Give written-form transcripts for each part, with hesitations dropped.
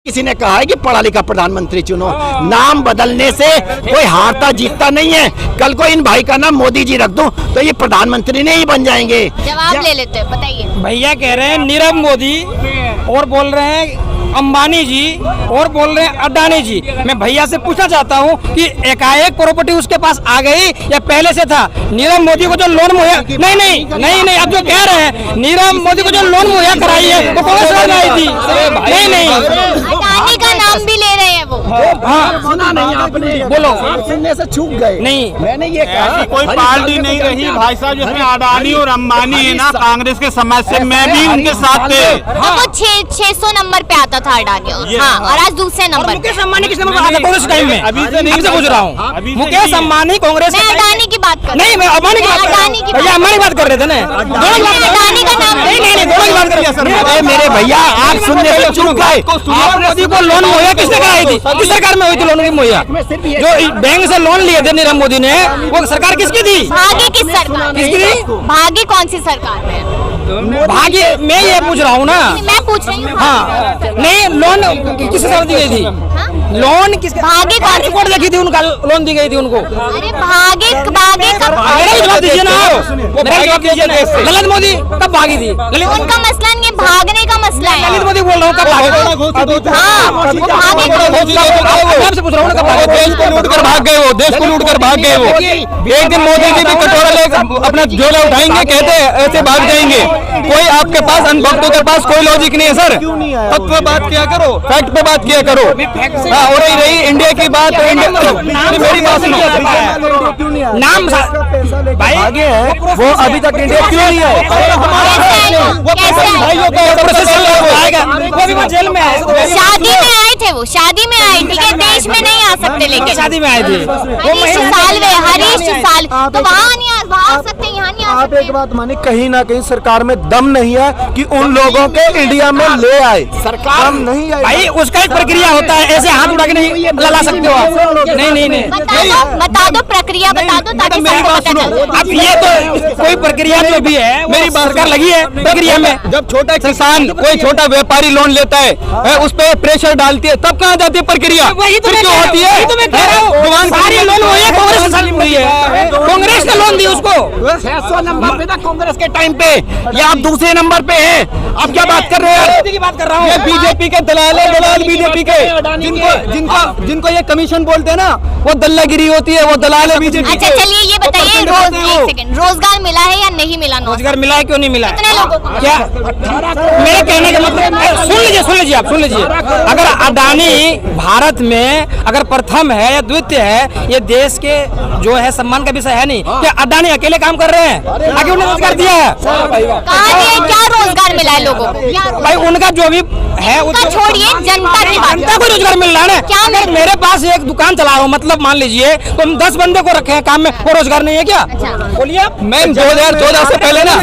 किसी ने कहा है कि पढ़ा लिखा प्रधानमंत्री चुनो। नाम बदलने से कोई हारता जीतता नहीं है। कल को इन भाई का नाम मोदी जी रख दूं तो ये प्रधानमंत्री नहीं बन जाएंगे। जवाब ले लेते हैं, बताइए। भैया कह रहे हैं नीरव मोदी और बोल रहे हैं अंबानी जी और बोल रहे हैं अडानी जी। मैं भैया से पूछना चाहता हूँ कि एकाएक प्रॉपर्टी उसके पास आ गई या पहले से था? नीरव मोदी को जो लोन मुहैया नहीं अब जो कह रहे हैं नीरव मोदी को जो लोन मुहैया कराई है वो कौन सी आई थी? नहीं अडानी का नाम भी ले रहे हैं वो। हाँ, सुना नहीं आपने? बोलो। आप सुनने से चूक गए। नहीं, मैंने ये कहा कोई पार्टी नहीं रही भाई साहब जिसमें अडानी और अंबानी है ना। कांग्रेस के समाज से मैं भी उनके साथ थे। तो वो 600 नंबर पे आता था अडानी, हाँ, और आज दूसरे नंबर। मुकेश अंबानी किस नंबर पे आता कांग्रेस टाइम में? अभी से पूछ रहा हूँ। मुकेश अंबानी कांग्रेस मैं अडानी की बात कर नहीं, मैं अंबानी की बात कर रहे थे ना। अडानी का नाम नहीं दोनों की बात कर रहे। मेरे भैया आप सुनने से चूक गए। मोदी को लोन मुहैया किसने कराई थी? किस सरकार में हुई थी लोन की मुहैया? जो बैंक से लोन लिए थे नीरव मोदी ने, वो सरकार किसकी थी? भागी किस सरकार? किसकी थी? भागी कौन सी सरकार में? भागी मैं ये पूछ रहा हूँ ना। मैं पूछ रही हूँ। हाँ, नहीं लोन किस हिसाब दी गई थी? लोन किस भागी कौन सी? रिपोर्ट देखी थी उनका, लोन दी गई थी उनको। अरे भागे कब? मेरा जवाब दीजिए ना। मेरा जवाब दीजिए ना। ललित मोदी कब भागी थी? उनका मसला नहीं है, भागने का मसला है। ललित मोदी बोल रहा हूँ कब भागी? हाँ, वो भागे आपसे पूछ रहा हूँ कब भागे? देश को लूट कर भाग गए वो, देश को लूट कर भाग गए वो। एक दिन मोदी जी भी कटोरा लेकर अपना झोला उठाएंगे, कहते हैं ऐसे भाग जाएंगे। कोई आपके पास अनभक्तों के पास कोई लॉजिक नहीं है सर। फैक्ट पे बात किया करो, फैक्ट पे बात किया करो। हाँ, हो रही इंडिया की बात। मेरी बात सुनो। नाम भाई आगे है वो अभी तक इंडिया क्यों नहीं है? वो भी जेल में है। शादी में आए थे, वो शादी में आए, ठीक है, देश में नहीं आ सकते, लेकिन शादी में आए थे। हरीश साल तो वहाँ नहीं आ सकते, यहाँ नहीं आ आप सकते। एक बात माने, कहीं ना कहीं सरकार में दम नहीं है कि उन लोगों के इंडिया में ले आए। सरकार दम नहीं है भाई, उसका एक प्रक्रिया होता है, ऐसे हाथ उठा के नहीं ला सकते हो आप। नहीं बता दो प्रक्रिया, बता दो ताकि सबको पता चले। अब ये तो कोई प्रक्रिया जो भी है मेरी सरकार लगी है प्रक्रिया में। जब छोटा किसान कोई छोटा व्यापारी लोन लेता है, उस पे प्रेशर डालती है, तब कहाँ जाती है प्रक्रिया? वही तो फिर क्यों होती है? मैं कह रहा हूँ, सारी लोन हुई है कांग्रेस ने लोन दी उसको। 600 नंबर पे था कांग्रेस के टाइम पे, या आप दूसरे नंबर पे हैं। आप क्या बात कर रहे हैं? की बात कर रहा हूँ। ये बीजेपी के दलाल है, दलाल बीजेपी के। जिनको ये कमीशन बोलते हैं ना, वो दल्लागिरी होती है, वो दलाल है बीजेपी। अच्छा चलिए ये बताइए, एक सेकंड, रोजगार मिला है या नहीं मिला? रोजगार मिला है, क्यों नहीं मिला है? कितने लोगों को? क्या मेरे कहने का मतलब, सुन लीजिए आप सुन लीजिए। अगर अडानी भारत में अगर प्रथम है या द्वितीय है, ये देश के जो है सम्मान का विषय है नहीं कि अडानी अकेले काम कर रहे हैं, आगे उन्हें रोजगार दिया है। कहाँ दिए? क्या रोजगार मिला है लोगों को? भाई उनका जो भी है छोड़िए, जनता की बात। जनता को रोजगार मिल रहा है क्या ना। अगर मेरे पास एक दुकान चला रहा हूँ, मतलब मान लीजिए तो हम 10 बंदे को रखे हैं काम में, वो रोजगार नहीं है क्या? बोलिए आप। मैं 2014 से पहले ना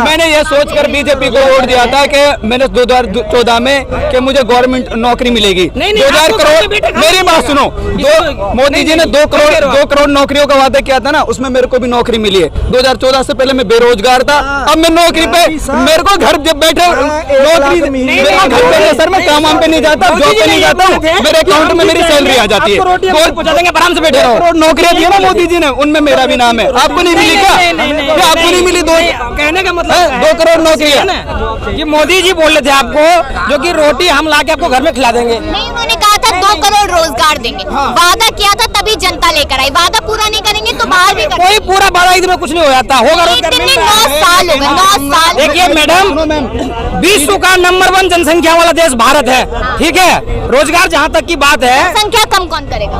मैंने ये सोचकर बीजेपी को वोट दिया था कि मैंने 2014 में कि मुझे गवर्नमेंट नौकरी मिलेगी। 2000 करोड़, मेरी बात सुनो, मोदी जी ने 2 करोड़ नौकरियों का वादा किया था ना, उसमें मेरे को भी नौकरी मिली है। 2014 से पहले मैं बेरोजगार था, अब मैं नौकरी पे, मेरे को घर जब बैठे नौकरी घर पे, सर मैं काम पे नहीं जाता, जॉब पे नहीं जाता हूँ, मेरे अकाउंट में मेरी सैलरी आ जाती है। आराम से बैठे रहो। नौकरियां दी है ना मोदी जी ने, उनमें मेरा भी नाम है। आपको नहीं मिली क्या? आपको नहीं मिली? कहने का मतलब 2 करोड़ नौकरियां। ये मोदी जी बोल रहे थे आपको, जो कि रोटी हम ला के आपको घर में खिला देंगे। नहीं, उन्होंने कहा था 2 करोड़ रोजगार देंगे। वादा किया था तभी जनता लेकर आई। वादा पूरा नहीं करेंगे तो बाहर भी कोई पूरा बारह दिन में कुछ नहीं हो जाता होगा। 9 साल हो गए, 9 साल। देखिए मैडम, विश्व का नंबर 1 जनसंख्या वाला देश भारत है, ठीक है। रोजगार जहाँ तक की बात है, संख्या कम कौन करेगा?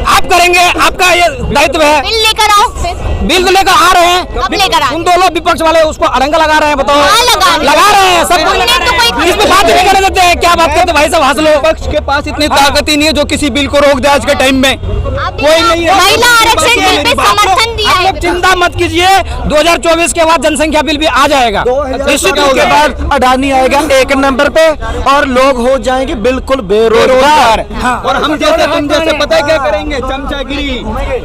आप करेंगे, आपका ये दायित्व है। बिल लेकर आओ फिर। बिल तो लेकर आ रहे हैं, कब लेकर आए? उन दो लोग विपक्ष वाले उसको अड़ंगा लगा रहे हैं। बताओ हाँ, लगा रहे हैं सब। उन्होंने तो कोई इस पे बात नहीं करने देते हैं। क्या बात करते भाई साहब, हंस लो। विपक्ष के पास इतनी ताकत ही नहीं है जो किसी बिल को रोक दे आज के टाइम में। कोई नहीं है। महिला आरक्षण बिल पे समर्थन दिया आप है लोग चिंता मत कीजिए, 2024 के बाद जनसंख्या बिल भी आ जाएगा। 2024 के बाद अडानी आएगा 1 नंबर पे और लोग हो जाएंगे बिल्कुल बेरोजगार। हाँ। और हम जैसे तुम जैसे पता है क्या करेंगे?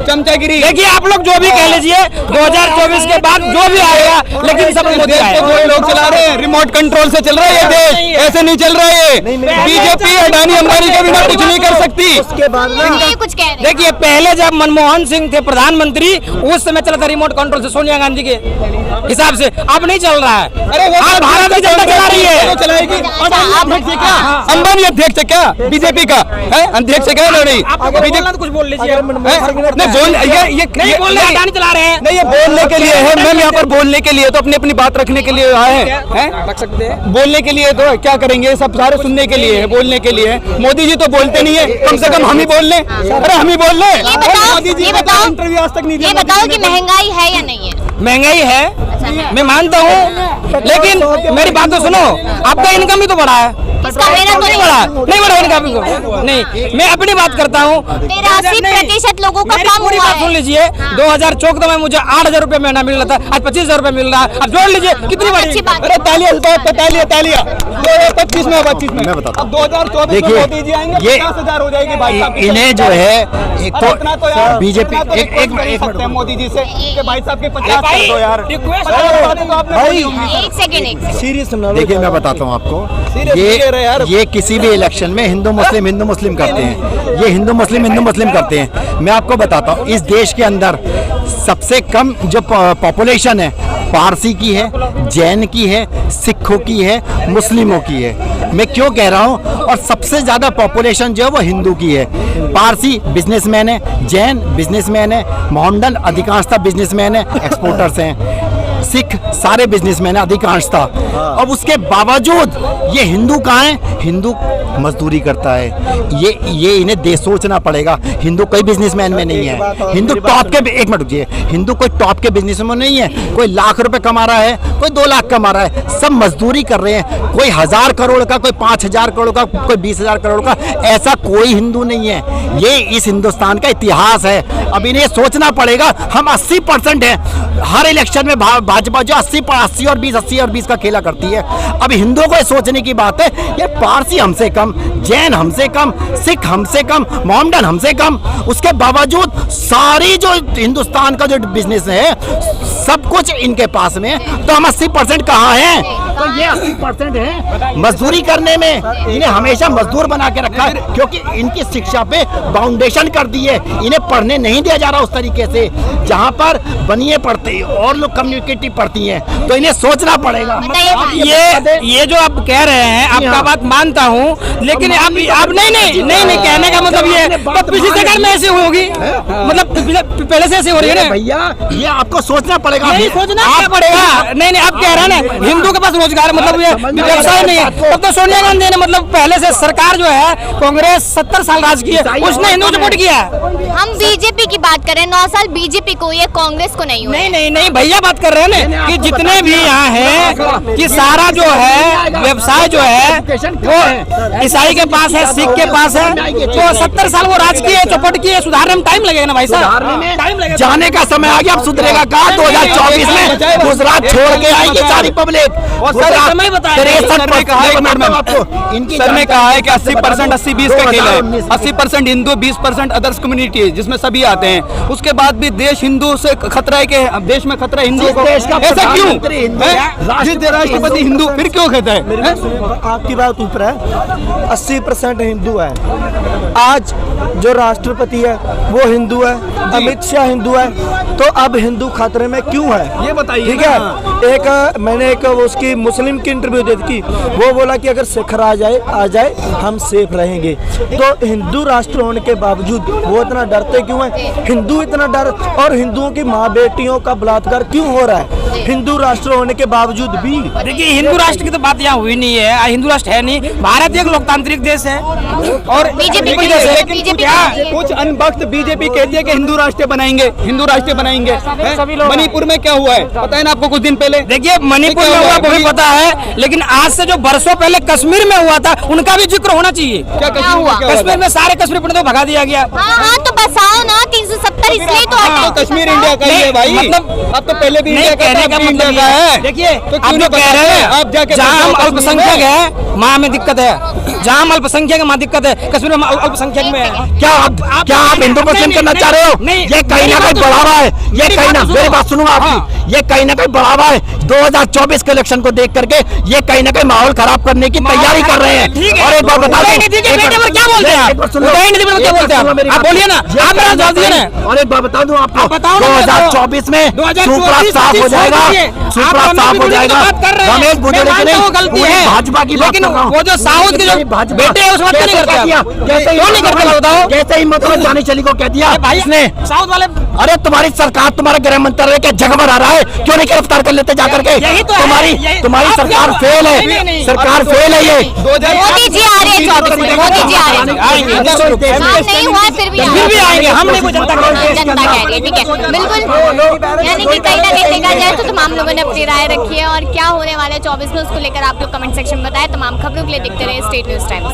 चमचागिरी। देखिए आप लोग जो भी कह लीजिए, 2024 के बाद जो भी आएगा, लेकिन सब मोदी देश आएगा। को वही लोग चला रहे हैं, रिमोट कंट्रोल से चल रहा है ये देश, ऐसे नहीं चल रहा है। बीजेपी अडानी अंबानी के बिना कुछ नहीं कर सकती। उसके बाद ना ये कुछ कह रहे हैं। देखिए पहले जब मनमोहन सिंह थे प्रधानमंत्री, उस समय चला था रिमोट कंट्रोल से, सोनिया गांधी के हिसाब से। अब नहीं चल रहा है। अरे वो आज भारत की जनता चला रही है। चलाएगी। अध्यक्ष है क्या? अंबानी अध्यक्ष है क्या बीजेपी का? अध्यक्ष है क्या? नहीं, आपको बोलना तो कुछ बोल लीजिए। नहीं बोल ये नहीं बोल रहे, अडानी चला रहे हैं। नहीं, ये बोलने के लिए है मैम, यहाँ पर बोलने के लिए तो अपनी अपनी बात रखने के लिए आए हैं, रख सकते हैं। बोलने के लिए तो क्या करेंगे? सब सारे सुनने के लिए है, बोलने के लिए है। मोदी जी तो बोलते नहीं है, कम से कम हम ही बोल लें। अरे हम ही बोल लें। मोदी जी ने इंटरव्यू आज तक नहीं दिया। ये बताओ कि महंगाई है या नहीं है? महंगाई है, मैं मानता हूँ, लेकिन मेरी बात तो सुनो, आपका इनकम ही तो बढ़ा है। इसका मेरा तो नहीं बढ़ा, नहीं बढ़ा इनकम को। नहीं, मैं अपनी बात करता हूँ। 83% लोगों का मेरी कम पूरी हुआ बात सुन है। लीजिए। 2014 में मुझे 8,000 रुपए महीना मिल रहा था, आज 25,000 रुपए मिल रहा है। अब जोड़ लीजिए कितनी बहुत बड़ी अच्छी बात है। अरे तालियां 25 में 25 में। मैं बताता अब 2024 में देखिए, मोदी जी आएंगे, ये 50,000 हो जाएगी भाई साहब की। इन्हें जो है एक अरे इतना तो यार बीजेपी इतना तो एक सकते हैं मोदी जी से कि भाई साहब के 50 भाई, कर दो यार। रिक्वेस्ट 50 बातें तो आपने बोली होंगी। एक सेकंड सीरियस सुना लो। देखिए मैं बताता हूँ आपको, Serious ले रहे हैं यार। ये किसी भी इलेक्शन में हिंदू मुस्लिम करते हैं। ये हिंदू मुस्लिम करते हैं। मैं आपको बताता हूँ, इस देश के अंदर सबसे कम जो पॉपुलेशन है पारसी की है, जैन की है, सिखों की है, मुस्लिमों की है। मैं क्यों कह रहा हूँ? और सबसे ज़्यादा पॉपुलेशन जो है वो हिंदू की है। पारसी बिजनेसमैन है, जैन बिजनेसमैन है, मोहम्मडन अधिकांशतः बिजनेसमैन है, एक्सपोर्टर्स हैं, सिख सारे बिजनेसमैन है अधिकांशतः। अब उसके बावजूद ये हिंदू कहाँ है? हिंदू मजदूरी करता है। ये इन्हें सोचना पड़ेगा। हिंदू कोई बिजनेसमैन में नहीं है। हिंदू टॉप के, एक मिनट रुकिए, हिंदू कोई टॉप के बिजनेसमैन नहीं है। कोई लाख रुपए कमा रहा है, कोई 2 लाख कमा रहा है, सब मजदूरी कर रहे हैं। कोई 1,000 करोड़ का, कोई 5,000 करोड़ का, कोई 20,000 करोड़ का, ऐसा कोई हिंदू नहीं है। ये इस हिंदुस्तान का इतिहास है। अब इन्हें सोचना पड़ेगा। हम 80% है हर इलेक्शन में। भाजपा जो 80 और 20 का खेला करती है। अब हिंदुओं को ये सोचने की बात है, ये पारसी हमसे कम, जैन हमसे कम, सिख हमसे कम, मोहम्मडन हमसे कम, उसके बावजूद सारी जो हिंदुस्तान का जो बिजनेस है सब कुछ इनके पास में है। तो हम 80% कहाँ हैं? तो ये 80% है मजदूरी करने में। इन्हें हमेशा मजदूर बना के रखा है, क्योंकि इनकी शिक्षा पे बाउंडेशन कर दी है। इन्हें पढ़ने नहीं दिया जा रहा उस तरीके से जहाँ पर बनिए पढ़ते और लोग कम्युनिकेटिव पढ़ती हैं। तो इन्हें सोचना पड़ेगा। ये जो आप कह रहे हैं, आपका बात मानता हूँ, लेकिन आप नहीं कहने का मतलब ये है, तो पिछली सरकार में ऐसे होगी, मतलब पहले से ऐसे हो रही है ना भैया। ये आपको सोचना पड़ेगा। नहीं सोचना क्या पड़ेगा? नहीं आप कह रहे हैं ना हिंदू के पास रोजगार मतलब ये व्यवसाय नहीं है। तब तो सोनिया गांधी ने मतलब पहले से सरकार जो है, कांग्रेस 70 साल राज की है, उसने हिंदू सपोर्ट किया। हम बीजेपी की बात करें, 9 साल बीजेपी को, ये कांग्रेस को नहीं हुआ। नहीं भैया बात कर रहे हैं ना कि जितने भी यहाँ हैं कि सारा जो है व्यवसाय जो है वो ईसाई के पास है, सिख के पास है। तो 70 साल वो राज किए, चौपट किए, सुधारने में टाइम लगेगा ना भाई साहब। टाइम लगेगा। जाने का समय आ गया। अब सुधरेगा कहाँ? 2024 में गुजरात छोड़ के आएगी सारी पब्लिक। समय बताया। सर ने कहा है कि 80% 80-20 का खेल है। 80% हिंदू, 20% अदर्स कम्युनिटी है, जिसमें सभी आते हैं। उसके बाद भी देश हिंदू से खतरा है कि देश में खतरा है हिंदू को। ऐसा क्यों? राष्ट्रपति हिंदू, फिर क्यों कहता है? आपकी बात ऊपर है। 80% हिंदू है। आज जो राष्ट्रपति है वो हिंदू है, अमित शाह हिंदू है, तो अब हिंदू खतरे में क्यों है? ये बताइए। ठीक है, मैंने एक उसकी मुस्लिम की इंटरव्यू दी थी। वो बोला कि अगर शिखर आ जाए हम सेफ रहेंगे। तो हिंदू राष्ट्र होने के बावजूद वो इतना डरते क्यों है? हिंदू इतना डर, और हिंदुओं की माँ बेटियों का बलात्कार क्यों हो रहा है हिंदू राष्ट्र होने के बावजूद भी? देखिए हिंदू राष्ट्र की तो बात यहाँ हुई नहीं है। हिंदू राष्ट्र है नहीं। भारत एक लोकतांत्रिक देश है और बीजेपी की देश है। बीजेपी लेकिन क्या कुछ अनबख्त बीजेपी कहती है कि हिंदू राष्ट्र बनाएंगे, हिंदू राष्ट्र बनाएंगे। मणिपुर में क्या हुआ है पता है ना आपको? कुछ दिन पहले देखिए मणिपुर में हुआ वो भी पता है, लेकिन आज से जो बरसों पहले कश्मीर में हुआ था उनका भी जिक्र होना चाहिए। क्या हुआ? कश्मीर में सारे कश्मीर पंडित तो भगा दिया गया। हाँ तो बसाओ ना 370 इसलिए तो हटाओ। कश्मीर इंडिया का ही है भाई, मतलब अब तो पहले भी इंडिया कहने का मतलब इंडिया का है। देखिए तो आप जो कह रहे हैं आप जाके जहाँ हम बताओ अल्पसंख्यक है वहाँ में दिक्कत है, जहाँ हम अल्पसंख्यक है वहाँ दिक्कत है, कश्मीर में अल्पसंख्यक में है। क्या आप हिंदू मुस्लिम करना चाह रहे हो? ये कहीं ना कहीं बढ़ावा है, ये कहीं ना, मेरी बात सुनो आपकी, ये कहीं ना कहीं बढ़ावा है 2024 के इलेक्शन को देख करके ये कहीं ना कहीं माहौल खराब करने की तैयारी कर रहे हैं। और एक बात बता क्या बोलते हैं आप? क्या बोलते हैं आप? बोलिए ना, आप मेरा जवाब दीजिए ना। और एक बात बता दूं आपको, बताओ ना, 2024 में सुपड़ा साफ हो जाएगा, सुपड़ा साफ हो जाएगा। रमेश बुजुर्ग की नहीं, गलती पूरी है भाजपा की बात लेकिन कर रहा हूं। वो जो साउथ के जो बेटे हैं उस बात नहीं करते आप। क्यों नहीं करते बताओ? कैसे हिम्मत में जाने चली को कह दिया भाई इसने? साउथ वाले अरे तुम्हारी सरकार, तुम्हारा गृह मंत्रालय क्या जगमगा रहा है? क्यों नहीं गिरफ्तार कर लेते जाकर के? यही तो है, तुम्हारी आप सरकार क्या- फेल नहीं, है, नहीं। सरकार फेल है ये। मोदी जी आ रहे हैं 24 में, मोदी जी आ रहे हैं। आएंगे हाँ नहीं हुआ फिर भी आएंगे, हम नहीं कोई जनता कह रहे हैं। जनता कह रही है, ठीक है बिल्कुल। यानी कि कहीं ना कहीं देखा जाए तो तमाम लोगों ने अपनी राय रखी है और क्या होने वाला है 24 में उसको लेकर आप लोग कमेंट सेक्शन में बताएं। तमाम खबरों के लिए देखते रहे स्टेट न्यूज़ टाइम्स।